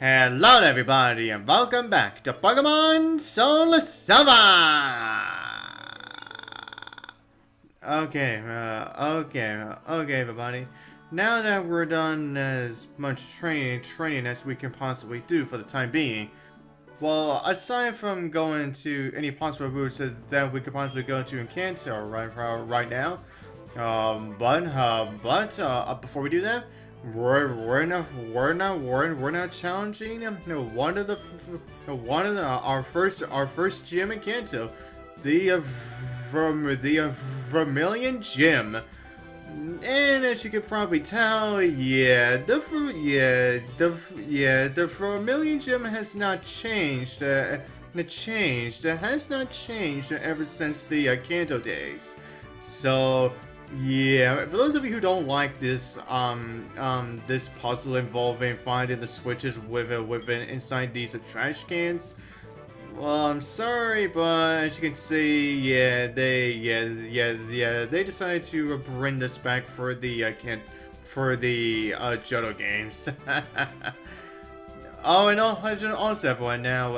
Hello everybody and welcome back to Pokemon SoulSilver! Okay everybody. Now that we're done as much training as we can possibly do for the time being, well, aside from going to any possible routes that we could possibly go to in Kanto right now, before we do that, we're now challenging our first gym in Kanto, the Vermillion Gym. And as you can probably tell, the Vermillion Gym has not changed. It has not changed ever since the Kanto days. So, yeah, for those of you who don't like this this puzzle involving finding the switches within inside these trash cans, well, I'm sorry, but as you can see, they decided to bring this back for the Johto games. Oh, and also everyone now,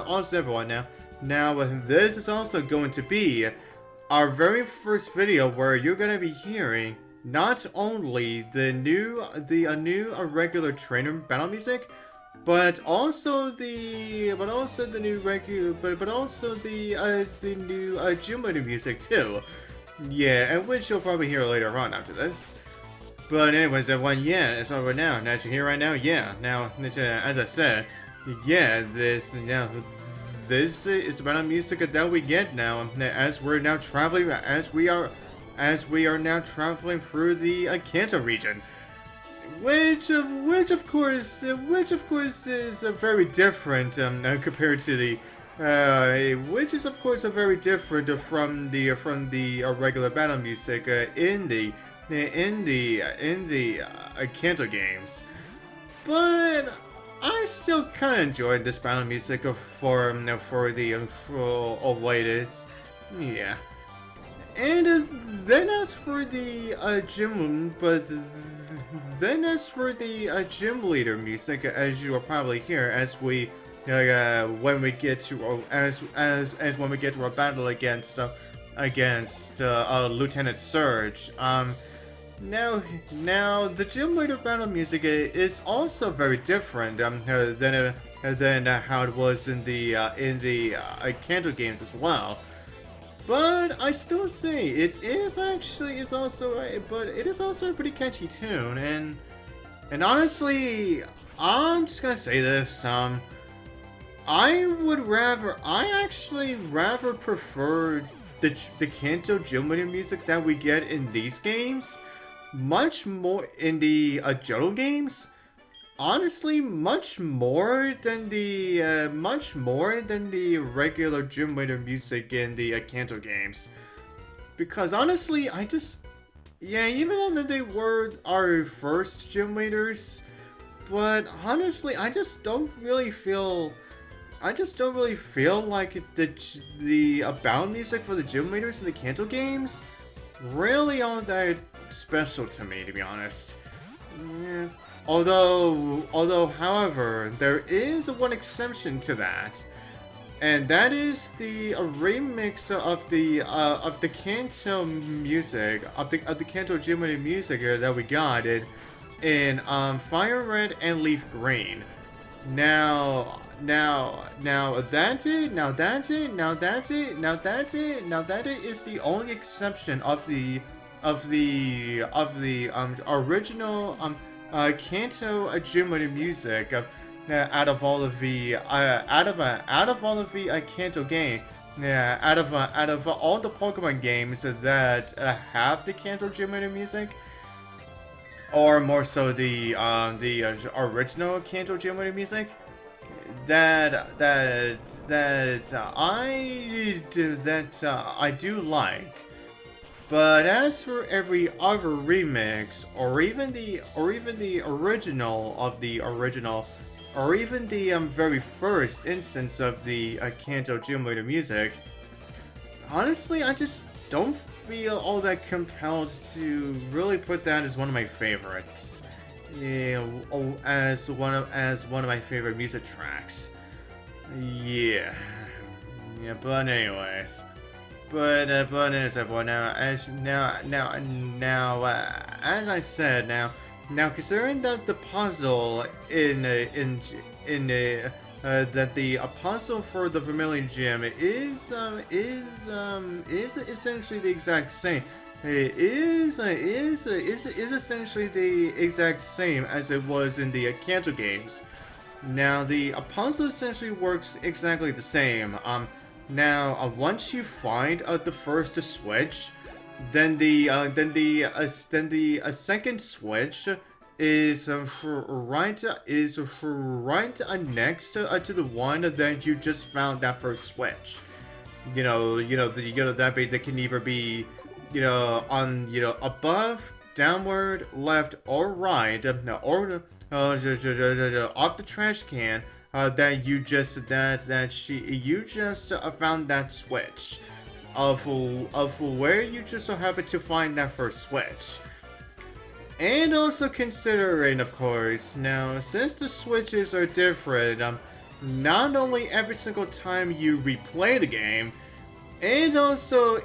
also everyone now. Now, this is also going to be our very first video where you're gonna be hearing not only the new regular trainer battle music, but also the new gym leader music too. Yeah, and which you'll probably hear later on after this. But anyways, everyone, yeah, it's over now. Now that you hear right now, yeah. Now, as I said, yeah, this is the battle music that we get now as we're now traveling, as we are now traveling through the Kanto region. Which of course is very different compared to the which is of course very different from the regular battle music in the Kanto games. But I still kind of enjoyed this battle music for the latest, yeah. And then as for the gym leader music, as you will probably hear as we when we get to when we get to our battle against Lieutenant Surge. Now the gym leader battle music is also very different than how it was in the Kanto games as well. But I still say it is also a pretty catchy tune, and honestly, I'm just gonna say this. I actually rather prefer the Kanto gym leader music that we get in these games, much more in the Johto games. Honestly, much more than the regular gym leader music in the Kanto games, because honestly, even though they were our first gym leaders, but honestly, I just don't really feel like the battle music for the gym leaders in the Kanto games really all that special to me, to be honest. Yeah. Although, however, there is one exception to that, and that is the remix of the Kanto music of the Kanto gym leader music that we got in Fire Red and Leaf Green. Now that is the only exception of the original Kanto gym leader music out of all of the Kanto game, out of all the Pokemon games that have the Kanto gym leader music, or more so the original Kanto gym leader music, that I do like. But as for every other remix, or even the original of the original, or even the very first instance of the Kanto gym leader music, honestly, I just don't feel all that compelled to really put that as one of my favorites. Yeah, oh, as one of my favorite music tracks. Yeah, yeah. But anyways, but anyways, everyone. As I said, now considering that the puzzle in that the puzzle for the Vermillion Gym is essentially the exact same. It is essentially the exact same as it was in the Kanto games. Now the puzzle essentially works exactly the same. Once you find the first switch, then the second switch is right next to the one that you just found that first switch. That can either be on above, downward, left, or right, or off the trash can. That you just found that switch of where you just so happen to find that first switch. And also considering, of course, now since the switches are different, not only every single time you replay the game, it also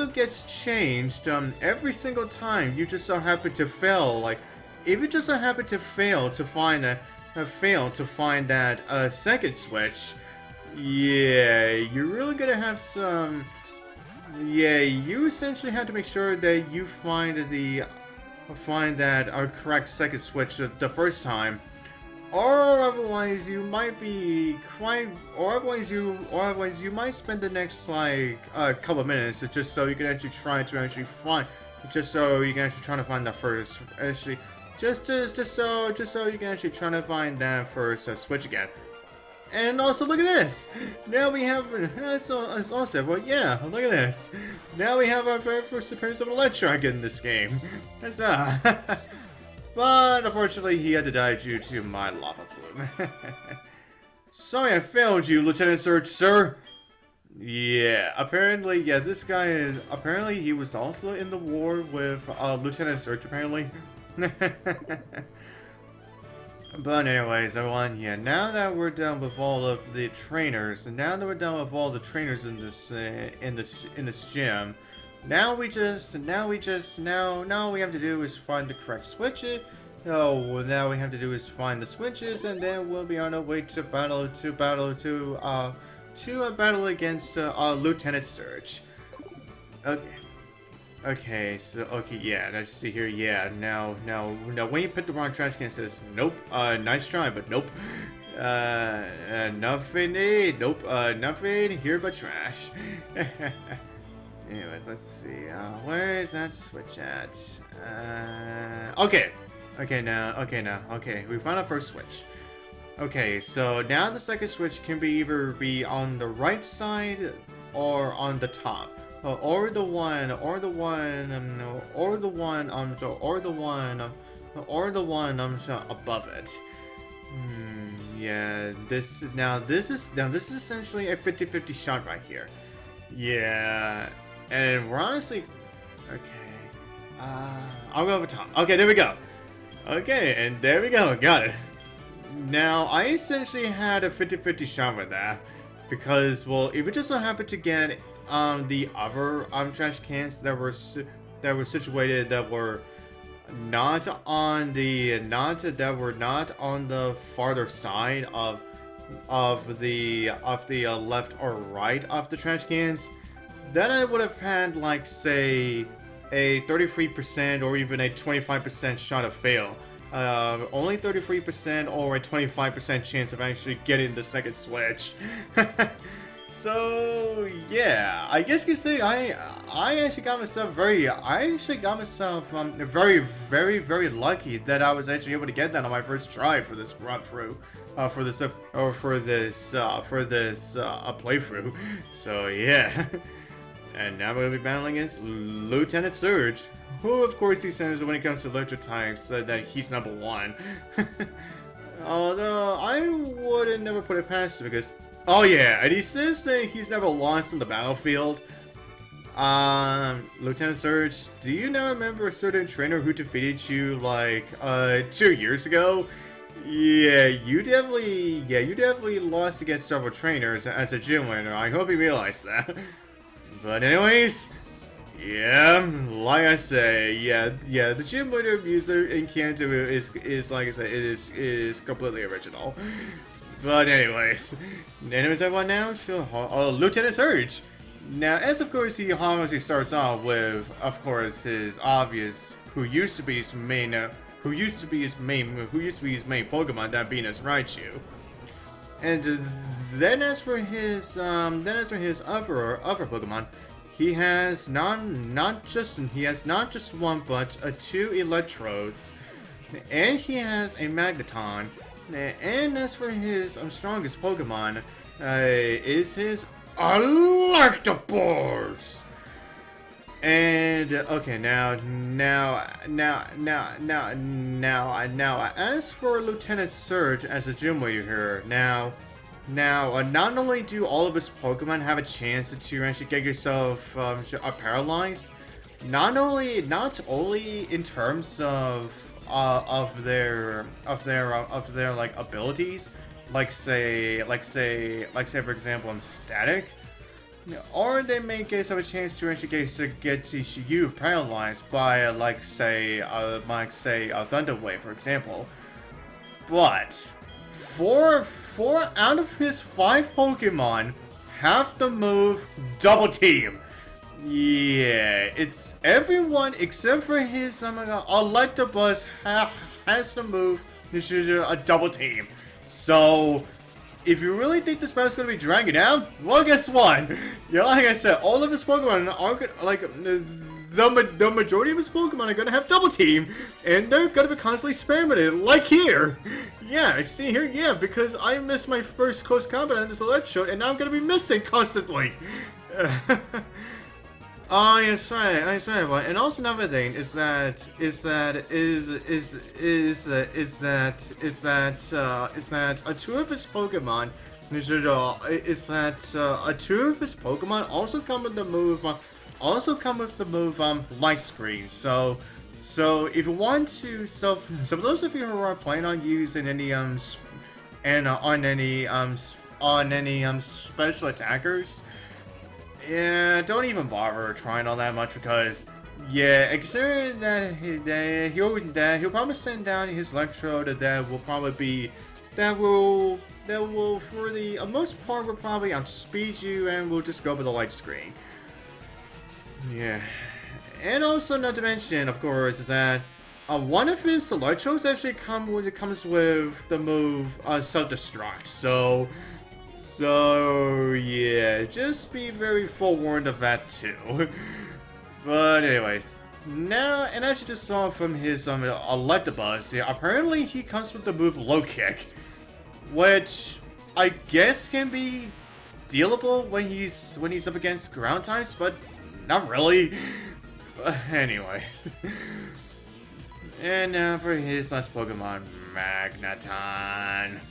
gets changed every single time you just so happen to fail. Like, if you just so happen to fail to find that second switch, yeah, you're really gonna have some. Yeah, you essentially have to make sure that you find that correct second switch the first time. Or otherwise you might spend the next couple of minutes just so you can actually try to find that first so you can actually try to find that first switch again. And also look at this. Now we have well, yeah, look at this. Now we have our very first appearance of Electrike in this game. That's But unfortunately, he had to die due to my lava plume. Sorry I failed you, Lieutenant Surge, sir. Yeah, apparently, yeah, this guy is. Apparently, he was also in the war with Lieutenant Surge, apparently. But anyways, everyone, yeah, now that we're done with all of the trainers, and now that we're done with all the trainers in this gym, now we have to do is find the correct switches. Oh, now we have to do is find the switches, and then we'll be on our way to battle against Lieutenant Surge. Okay, yeah, let's see here, yeah, now, when you put the wrong trash can, it says, nope, nice try, but nope, nothing, nothing here but trash. Anyways, let's see, where is that switch at? Okay, we found our first switch. Okay, so now the second switch can either be on the right side or on the top. Or the one above it. Yeah, this is essentially a 50-50 shot right here. Yeah, and we're honestly okay. I'll go over top. Okay, there we go. Okay, and there we go. Got it. Now I essentially had a 50-50 shot with that because, well, if it just so happened to get the other trash cans that were situated that were not on the farther side of the left or right of the trash cans, then I would have had, like, say, a 33% or even a 25% shot of fail. Only 33% or a 25% chance of actually getting the second switch. So yeah, I guess you could say I actually got myself very lucky that I was actually able to get that on my first try for this run through, for this playthrough. So yeah, and now we're gonna be battling against Lieutenant Surge, who of course he says when it comes to electric types that he's number one. Although I wouldn't never put it past him because. Oh yeah, and he says that he's never lost in the battlefield. Lieutenant Surge, do you now remember a certain trainer who defeated you like 2 years ago? Yeah, you definitely lost against several trainers as a gym winner. I hope you realize that. But anyways, yeah, like I say, yeah, the gym winner music in Kanto is like I said, is completely original. But anyways, everyone now, sure, Lieutenant Surge. Now, as of course he obviously starts off with, of course, his obvious who used to be his main Pokemon, that being his Raichu. And then as for his other Pokemon, he has not just one but two Electrodes, and he has a Magneton. And as for his strongest Pokemon, is his Electabuzz. And okay, now, as for Lieutenant Surge as a gym leader here, now, not only do all of his Pokemon have a chance to actually get yourself paralyzed, not only in terms of their like abilities, like say for example, static. Or they may get some chance to actually get you paralyzed by like say a Thunder Wave, for example. But four out of his 5 Pokemon have the move Double Team. Yeah, it's everyone except for his Electabuzz has the move a Double Team. So if you really think this battle's gonna be dragging down, well, guess what? Yeah, like I said, all of his Pokemon are the majority of his Pokemon are gonna have Double Team, and they're gonna be constantly spamming it, like here. Yeah, see here, yeah, because I missed my first close combat on this Electrode, and now I'm gonna be missing constantly. Oh, yes, right. And also another thing is that two of his Pokemon also come with the move Light Screen. So if you want to, so for those of you who are planning on using any special attackers, yeah, don't even bother trying all that much because, yeah, considering that he'll probably send down his Electrode that will for the most part will probably outspeed you and will just go for the Light Screen. Yeah, and also not to mention, of course, is that one of his Electrodes actually comes with the move Self-Destruct. So yeah, just be very forewarned of that too. But anyways, now, and as you just saw from his Electabuzz, yeah, apparently he comes with the move Low Kick, which I guess can be dealable when he's up against ground types, but not really. But anyways, and now for his last Pokemon, Magneton.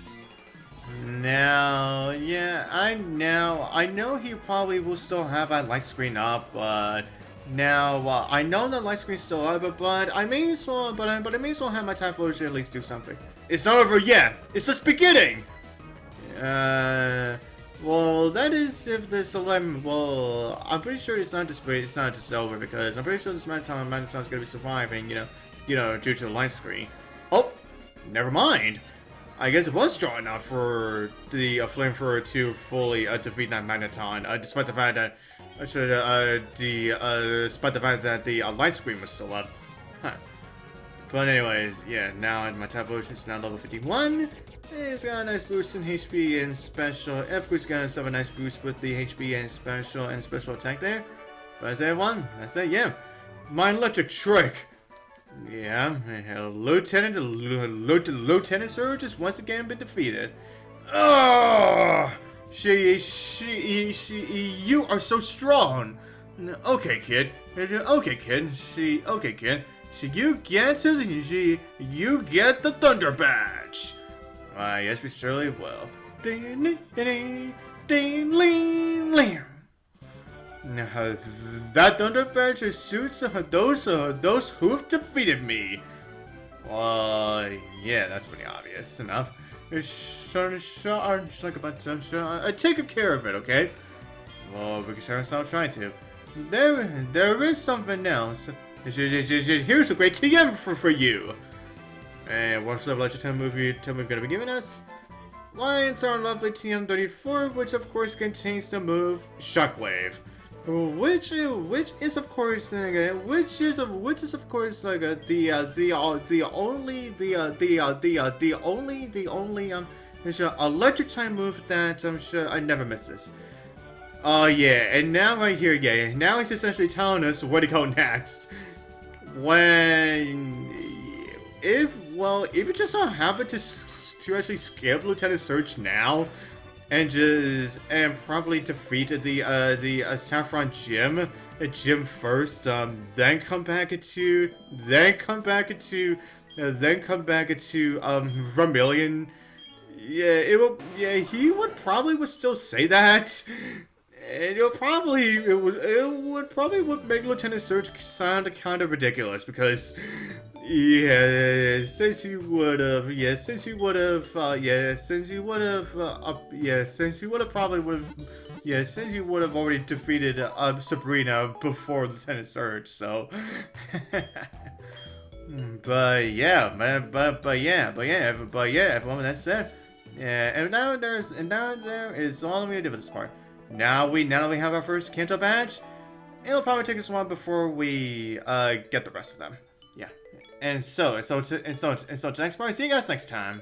Now, yeah, I know he probably will still have that Light Screen up, but now I know the Light Screen's still up, but I may as well have my Typhlosion at least do something. It's not over yet. It's just beginning. Well, that is if this 11. Well, I'm pretty sure it's not just over because I'm pretty sure this Magneton's gonna be surviving. You know, due to the Light Screen. Oh, never mind. I guess it was strong enough for the Flamethrower to fully defeat that Magneton, despite the fact that the Light Screen was still up. Huh. But anyways, yeah, now my Typhlosion is now level 51. It's got a nice boost in HP and special. Of course, it's got a nice boost with the HP and special attack there. But I say yeah, my Electrike. Yeah, Lieutenant Surge has once again been defeated. Oh, you are so strong. Okay, kid. You get the Thunder Badge. Yes, we surely will. Now, that Thunderbird suits those who've defeated me. Yeah, that's pretty obvious enough. Take care of it, okay? Well, we can sure stop trying to. There is something else. Here's a great TM for you. And what's the Electrike movie gonna be giving us? Lions are lovely TM34, which of course contains the move Shockwave, which is of course like the only Electrike move that I'm sure I never misses. Oh yeah, and now right here, yeah, now he's essentially telling us where to go next. If you just so happen to actually scale Lieutenant Surge now, and probably defeat the Saffron Gym first, then come back into Vermillion. Yeah, he would probably still say that. And it would make Lieutenant Surge sound kind of ridiculous because, since you would have already defeated Sabrina before Lieutenant Surge, so. But yeah, everyone, that's it. Yeah, and now there is all I'm gonna do with this part. Now that we have our first Kanto badge, it'll probably take us a while before we get the rest of them. Yeah. And so to the next part. See you guys next time.